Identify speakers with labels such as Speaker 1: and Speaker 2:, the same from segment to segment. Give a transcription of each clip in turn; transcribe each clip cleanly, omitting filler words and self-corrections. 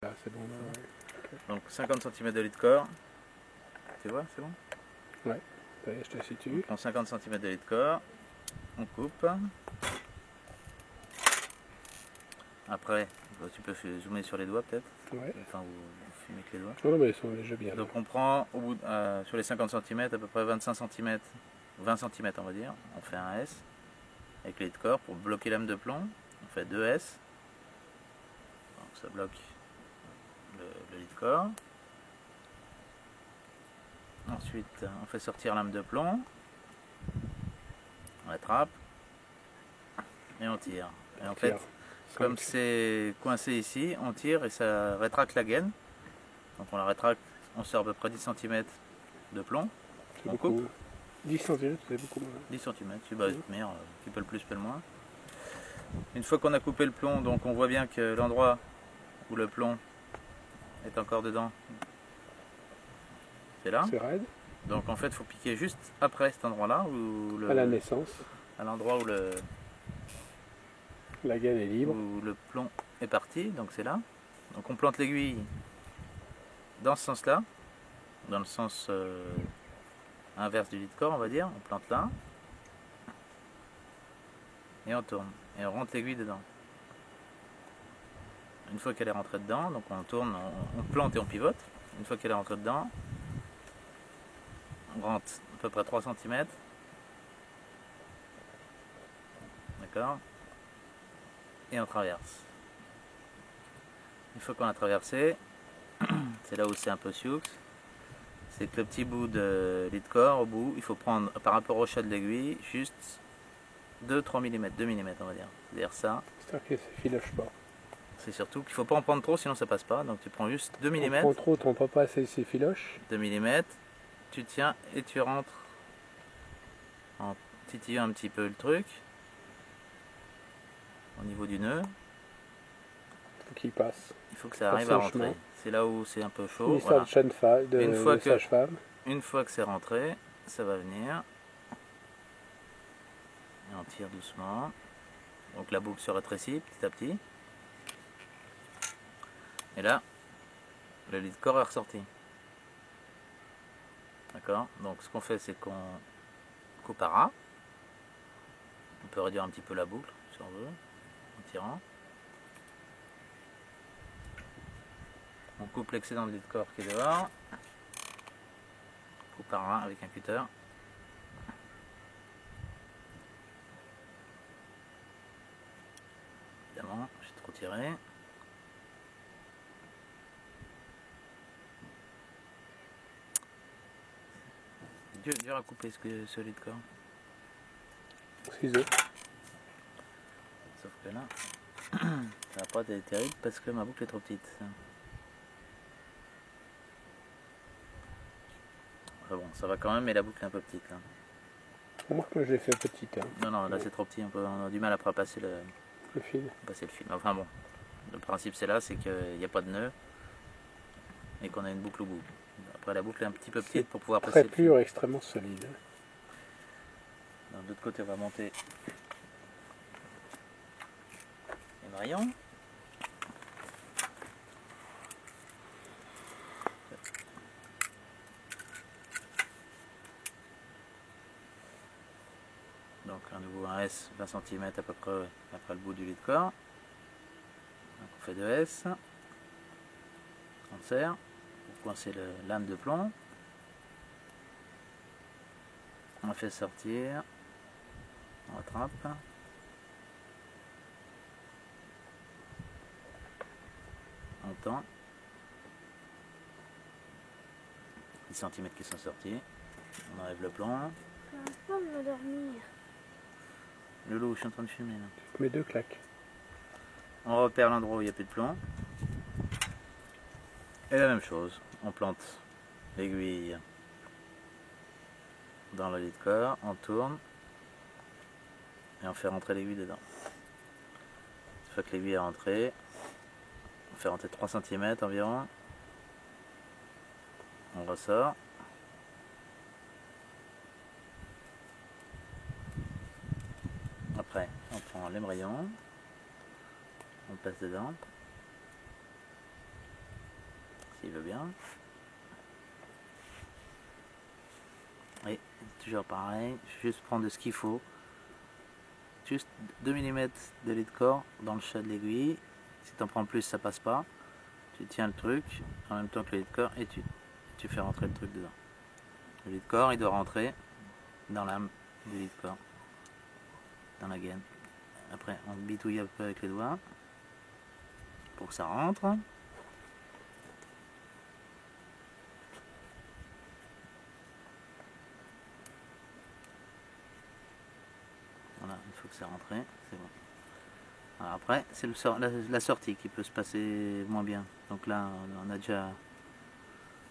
Speaker 1: Là, c'est bon. Là, ouais.
Speaker 2: Donc 50 cm de lit de corps. Tu vois, c'est bon?
Speaker 1: Ouais, ça y est, je te situe.
Speaker 2: On prend 50 cm de lit de corps, on coupe. Après, tu peux zoomer sur les doigts peut-être.
Speaker 1: Ouais.
Speaker 2: Enfin, vous filmez avec les doigts.
Speaker 1: Non, mais ils sont déjà bien.
Speaker 2: Donc
Speaker 1: Là.
Speaker 2: on prend au bout sur les 50 cm, à peu près 25 cm, 20 cm on va dire, on fait un S avec les lit de corps pour bloquer l'âme de plomb. On fait 2 S. Donc ça bloque le lit de corps. Ensuite, on fait sortir l'âme de plomb. On attrape et on tire. Et en fait, comme c'est coincé ici, on tire et ça rétracte la gaine. Donc on la rétracte, on sort à peu près 10 cm de plomb.
Speaker 1: C'est
Speaker 2: On
Speaker 1: beaucoup.
Speaker 2: coupe.
Speaker 1: 10 cm, c'est beaucoup moins.
Speaker 2: 10 cm, tu vas tenir, qui peut le plus, peut le moins. Une fois qu'on a coupé le plomb, donc on voit bien que l'endroit où le plomb est encore dedans, c'est là.
Speaker 1: C'est raide.
Speaker 2: Donc en fait, il faut piquer juste après cet endroit-là,
Speaker 1: À la naissance.
Speaker 2: à l'endroit où
Speaker 1: La gaine est libre.
Speaker 2: où le plomb est parti, donc c'est là. Donc on plante l'aiguille dans ce sens-là, dans le sens inverse du lit de corps, on va dire. On plante là et on tourne et on rentre l'aiguille dedans. Une fois qu'elle est rentrée dedans, donc on tourne, on plante et on pivote. Une fois qu'elle est rentrée dedans, on rentre à peu près 3 cm. D'accord? Et on traverse. Une fois qu'on a traversé, c'est là où c'est un peu sioux, c'est que le petit bout de lit de corps, au bout, il faut prendre par rapport au chat de l'aiguille, juste 2-3 mm, 2 mm on va dire. C'est-à-dire ça.
Speaker 1: C'est-à-dire que ça filoche pas.
Speaker 2: C'est surtout qu'il ne faut pas en prendre trop, sinon ça passe pas. Donc tu prends juste 2
Speaker 1: On
Speaker 2: mm.
Speaker 1: prend trop, on prend pas assez, c'est filoche.
Speaker 2: 2 mm, tu tiens et tu rentres en titillant un petit peu le truc au niveau du nœud.
Speaker 1: Il faut qu'il passe.
Speaker 2: Il faut que ça arrive à rentrer. C'est là où c'est un peu chaud.
Speaker 1: Une histoire
Speaker 2: Voilà.
Speaker 1: de sage-femme.
Speaker 2: Une fois que c'est rentré, ça va venir. Et on tire doucement. Donc la boucle se rétrécit petit à petit. Et là, le lit de corps est ressorti. D'accord? Donc ce qu'on fait, c'est qu'on coupe à ras. On peut réduire un petit peu la boucle, si on veut, en tirant. On coupe l'excédent de lit de corps qui est dehors. Coupe à ras avec un cutter. Évidemment, j'ai trop tiré. Dur à couper ce lit de corps.
Speaker 1: Ciseaux.
Speaker 2: Sauf que là, ça va pas être terrible parce que ma boucle est trop petite. Enfin bon, ça va quand même, mais la boucle est un peu petite là.
Speaker 1: Remarque que je l'ai fait petite. Hein.
Speaker 2: Non, là c'est trop petit, on a du mal à passer le
Speaker 1: fil.
Speaker 2: Enfin bon, le principe c'est là, c'est qu'il n'y a pas de nœud et qu'on a une boucle au bout. Après la boucle est un petit peu petite pour pouvoir passer le fil.
Speaker 1: Très pur, extrêmement solide.
Speaker 2: De l'autre côté, on va monter les maillons. Donc à nouveau un S 20 cm à peu près après le bout du lit de corps. Donc on fait 2 S. On serre pour coincer le lame de plomb. On fait sortir. On rattrape. On tend. 10 cm qui sont sortis. On enlève le plomb.
Speaker 3: Je n'arrive pas à m'endormir.
Speaker 2: Le loup, je suis en train de fumer là.
Speaker 1: Tu mets 2 claques.
Speaker 2: On repère l'endroit où il n'y a plus de plomb. Et la même chose, on plante l'aiguille dans le lit de corps, on tourne et on fait rentrer l'aiguille dedans. Une fois que l'aiguille est rentrée, on fait rentrer 3 cm environ. On ressort. Après, on prend l'émeraillon, on passe dedans. s'il veut bien. Et toujours pareil, juste prendre ce qu'il faut. Juste 2 mm de lait de corps dans le chat de l'aiguille. Si tu en prends plus, ça passe pas. Tu tiens le truc en même temps que le lait de corps et tu fais rentrer le truc dedans. Le lait de corps, il doit rentrer dans l'âme du lait de corps, dans la gaine. Après, on bitouille un peu avec les doigts pour que ça rentre. Voilà, une fois que c'est rentré, c'est bon. Alors après, c'est la sortie qui peut se passer moins bien. Donc là, on a déjà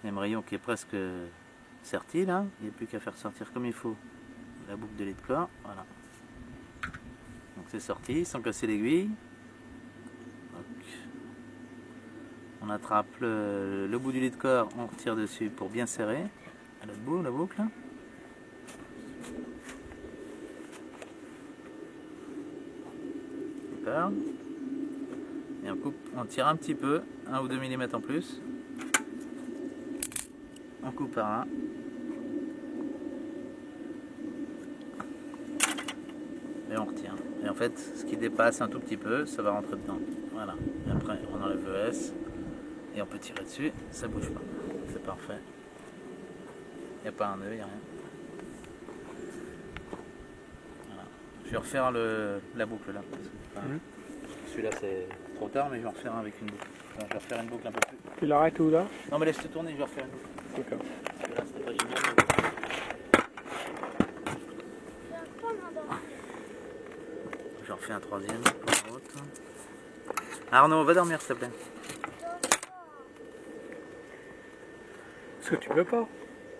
Speaker 2: l'émbryon qui est presque serti là. Il n'y a plus qu'à faire sortir comme il faut la boucle de lait de corps. Voilà. Donc c'est sorti sans casser l'aiguille. On attrape le bout du lait de corps, on retire dessus pour bien serrer. À l'autre bout, la boucle. D'accord. Et on coupe, on tire un petit peu, 1 ou 2 mm en plus. On coupe par là. Et on retient. Et en fait, ce qui dépasse un tout petit peu, ça va rentrer dedans. Voilà. Et après, on enlève le S. Et on peut tirer dessus, ça bouge pas. C'est parfait. Il n'y a pas un nœud, il n'y a rien. Voilà. Je vais refaire la boucle là. Celui-là c'est trop tard, mais je vais en refaire un avec une boucle. Enfin, je vais refaire une boucle un peu plus.
Speaker 1: Tu l'arrêtes où là?
Speaker 2: Non mais laisse-te tourner, je vais refaire une boucle.
Speaker 1: D'accord.
Speaker 2: Là c'était pas génial. J'en refais un troisième pour la route. Arnaud, va dormir s'il te plaît.
Speaker 1: Parce que tu peux pas.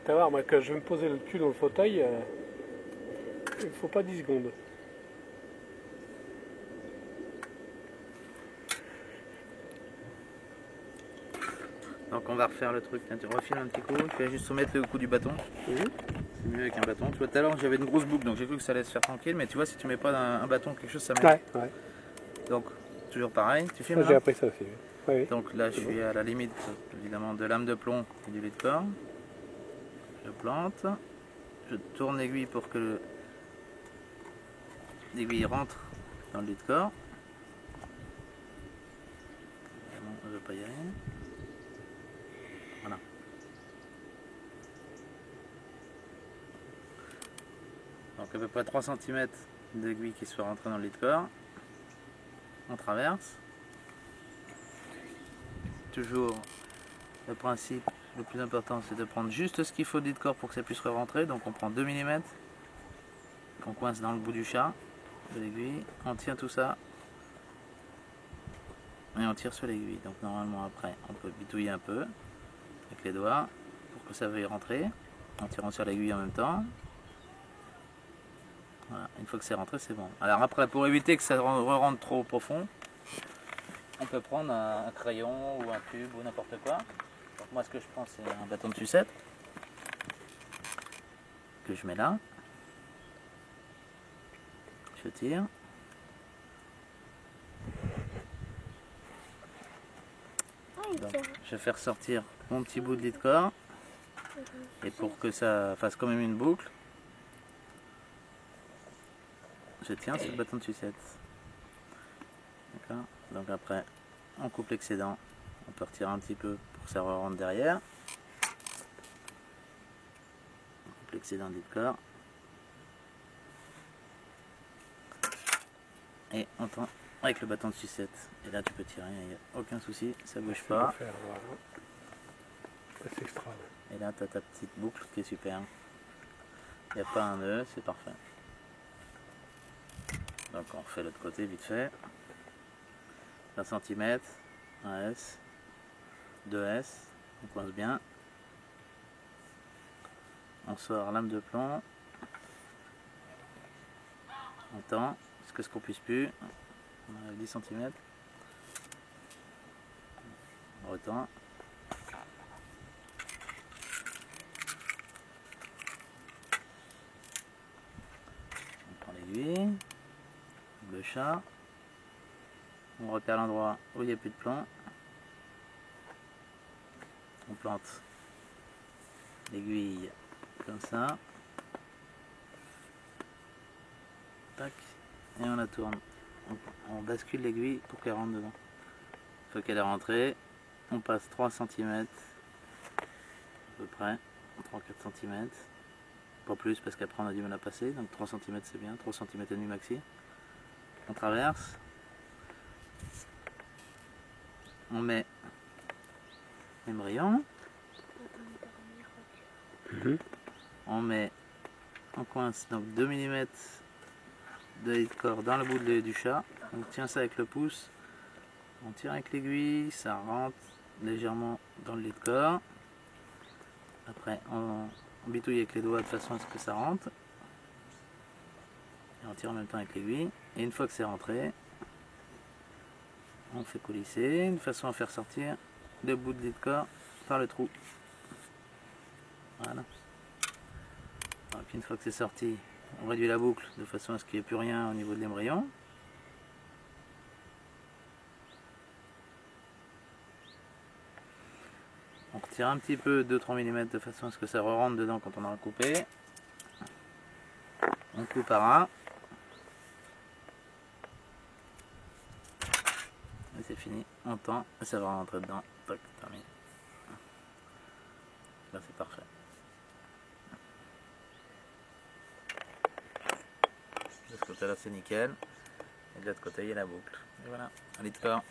Speaker 1: Tu vas voir, moi, quand je vais me poser le cul dans le fauteuil, il ne faut pas 10 secondes.
Speaker 2: Donc on va refaire le truc. Tu refiles un petit coup, tu vas juste soumettre le coup du bâton. C'est mieux avec un bâton. Tu vois, tout à l'heure j'avais une grosse boucle, donc j'ai cru que ça allait se faire tranquille, mais tu vois, si tu mets pas un bâton, quelque chose, ça met.
Speaker 1: Ouais, ouais.
Speaker 2: Donc, toujours pareil, tu filmes
Speaker 1: J'ai
Speaker 2: là.
Speaker 1: appris ça aussi. Oui, oui.
Speaker 2: Donc là, je suis à la limite, évidemment, de lame de plomb et du lait de corps. Je plante, je tourne l'aiguille pour que l'aiguille rentre dans le lait de corps. Bon, je ne veux pas y aller. Voilà. Donc à peu près 3 cm d'aiguille qui soit rentrée dans le lait de corps. On traverse. Toujours le principe le plus important, c'est de prendre juste ce qu'il faut de lait de corps pour que ça puisse rentrer. Donc on prend 2 mm qu'on coince dans le bout du chat de l'aiguille. On tient tout ça et on tire sur l'aiguille. Donc normalement après on peut bitouiller un peu avec les doigts pour que ça veuille rentrer en tirant sur l'aiguille en même temps. Voilà, une fois que c'est rentré, c'est bon. Alors après, pour éviter que ça rentre trop profond, on peut prendre un crayon ou un tube ou n'importe quoi. Donc moi ce que je prends, c'est un bâton de sucette que je mets là. Je tire. Donc, je vais faire sortir mon petit bout de lait de corps. Et pour que ça fasse quand même une boucle, je tiens sur le bâton de sucette. D'accord. Donc après, on coupe l'excédent. On peut retirer un petit peu pour que ça rentre derrière. On coupe l'excédent du corps. Et on tend avec le bâton de sucette. Et là tu peux tirer, il n'y a aucun souci, ça bouge pas.
Speaker 1: C'est extra.
Speaker 2: Et là tu as ta petite boucle qui est super. Il n'y a pas un nœud, c'est parfait. Donc on refait l'autre côté vite fait. 1 cm, 1 S, 2 S, on coince bien. On sort lame de plomb. On tend, jusqu'à ce qu'on puisse plus. On enlève 10 cm. On retend. On prend l'aiguille, le chat. On repère l'endroit où il n'y a plus de plomb. plante l'aiguille comme ça. Tac. Et on la tourne. On bascule l'aiguille pour qu'elle rentre dedans. Une fois qu'elle est rentrée, on passe 3 cm à peu près, 3-4 cm. Pas plus parce qu'après on a du mal à passer, donc 3 cm c'est bien, 3 cm et demi maxi. On traverse. On met l'émerillon. On met, on coince donc 2 mm de lit de corps dans le bout du chat. On tient ça avec le pouce. On tire avec l'aiguille, ça rentre légèrement dans le lit de corps. Après on bitouille avec les doigts de façon à ce que ça rentre. Et on tire en même temps avec l'aiguille. Et une fois que c'est rentré, on fait coulisser, une façon à faire sortir le bout de lit de corps par le trou. Voilà. Et puis une fois que c'est sorti, on réduit la boucle de façon à ce qu'il n'y ait plus rien au niveau de l'émerillon. On retire un petit peu 2-3 mm de façon à ce que ça rentre dedans quand on aura coupé. On coupe à ras. Et c'est fini. On tend et ça va rentrer dedans. Tac, terminé. Là c'est parfait. De ce côté là c'est nickel. Et de l'autre côté il y a la boucle. Et voilà, un lit de corps.